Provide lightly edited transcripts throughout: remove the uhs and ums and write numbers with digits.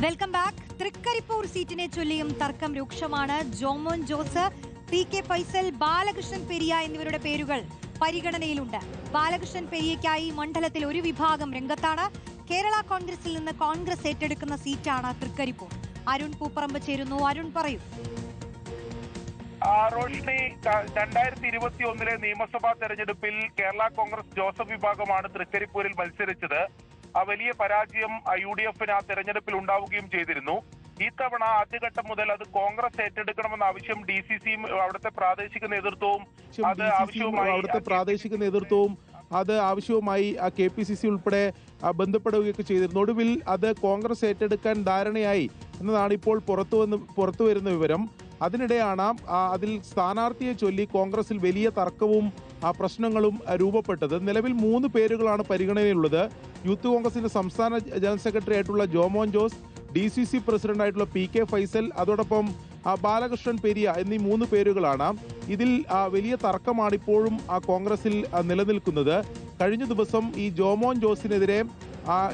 Welcome back. Thrikkaripur സീറ്റിനെ ചൊല്ലിയും തർക്കം രൂക്ഷമാണ്. ജോമോൻ ജോസ്, പി.കെ. ഫൈസൽ, ബാലകൃഷ്ണൻ പെരിയ എന്നിവരുടെ പേരുകൾ പരിഗണനയിലുണ്ട്. ബാലകൃഷ്ണൻ പെരിയയ്ക്കായി മണ്ഡലത്തിൽ ഒരു വിഭാഗം രംഗത്താണ്. കേരള കോൺഗ്രസിൽ നിന്ന് കോൺഗ്രസ് ഏറ്റെടുക്കുന്ന സീറ്റാണ് തൃക്കരിപ്പൂർ. അരുൺ പൂപ്പറമ്പ് ചേരുന്നു. അരുൺ, പറയൂ. റോഷ്നി, 2021 നിയമസഭാ തെരഞ്ഞെടുപ്പിൽ കേരള കോൺഗ്രസ് ജോസഫ് വിഭാഗമാണ് തൃക്കരിപ്പൂരിൽ മത്സരിച്ചത്. വലിയ പരാജയം UDF ആ തെരഞ്ഞെടുപ്പിൽ ഉണ്ടാവുകയും ചെയ്തിരുന്നു. ഇത്തവണ ആദ്യഘട്ടം മുതൽ അത് കോൺഗ്രസ് ഏറ്റെടുക്കണമെന്ന ആവശ്യം DCCയും അവിടുത്തെ പ്രാദേശിക നേതൃത്വവും അത് ആവശ്യവുമായി KPCC ഉൾപ്പെടെ ബന്ധപ്പെടുകയൊക്കെ ചെയ്തിരുന്നു. ഒടുവിൽ അത് കോൺഗ്രസ് ഏറ്റെടുക്കാൻ ധാരണയായി എന്നതാണ് ഇപ്പോൾ പുറത്തു വരുന്ന വിവരം. അതിനിടെയാണ് അതിൽ സ്ഥാനാർത്ഥിയെ ചൊല്ലി കോൺഗ്രസിൽ വലിയ തർക്കവും പ്രശ്നങ്ങളും രൂപപ്പെട്ടത്. നിലവിൽ 3 പേരുകളാണ് പരിഗണനയിലുള്ളത്. യൂത്ത് കോൺഗ്രസിന്റെ സംസ്ഥാന ജനറൽ സെക്രട്ടറി ആയിട്ടുള്ള ജോമോൻ ജോസ്, DCC പ്രസിഡന്റ് ആയിട്ടുള്ള P.K. ഫൈസൽ, അതോടൊപ്പം ബാലകൃഷ്ണൻ പെരിയ എന്നീ 3 പേരുകളാണ്. ഇതിൽ വലിയ തർക്കമാണ് ഇപ്പോഴും കോൺഗ്രസിൽ നിലനിൽക്കുന്നത്. കഴിഞ്ഞ ദിവസം ഈ ജോമോൻ ജോസിനെതിരെ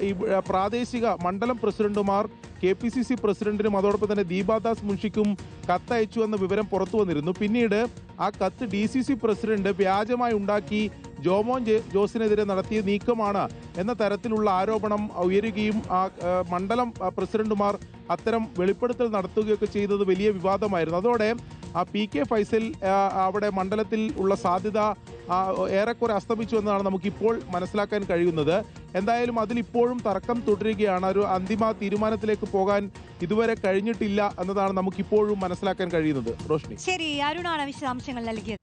ഈ പ്രാദേശിക മണ്ഡലം പ്രസിഡന്റുമാർ KPCC പ്രസിഡന്റിനും അതോടൊപ്പം തന്നെ ദീപാദാസ് മുൻഷിക്കും കത്തയച്ചു എന്ന വിവരം പുറത്തു വന്നിരുന്നു. പിന്നീട് ആ കത്ത് DCC പ്രസിഡന്റ് വ്യാജമായി ഉണ്ടാക്കി ജോമോൻ ജോസിനെതിരെ നടത്തിയ നീക്കമാണ് എന്ന തരത്തിലുള്ള ആരോപണം ഉയരുകയും മണ്ഡലം പ്രസിഡന്റുമാർ അത്തരം വെളിപ്പെടുത്തൽ നടത്തുകയൊക്കെ ചെയ്തത് വലിയ വിവാദമായിരുന്നു. അതോടെ P.K. ഫൈസൽ അവിടെ മണ്ഡലത്തിൽ ഉള്ള സാധ്യത ഏറെക്കുറെ അസ്തമിച്ചു എന്നാണ് നമുക്കിപ്പോൾ മനസ്സിലാക്കാൻ കഴിയുന്നത്. എന്തായാലും അതിലിപ്പോഴും തർക്കം തുടരുകയാണ്. ഒരു അന്തിമ തീരുമാനത്തിലേക്ക് പോകാൻ ഇതുവരെ കഴിഞ്ഞിട്ടില്ല എന്നതാണ് നമുക്കിപ്പോഴും മനസ്സിലാക്കാൻ കഴിയുന്നത്. റോഷ്നി, ശരി, അരുണാണ് വിശദാംശങ്ങൾ നൽകിയത്.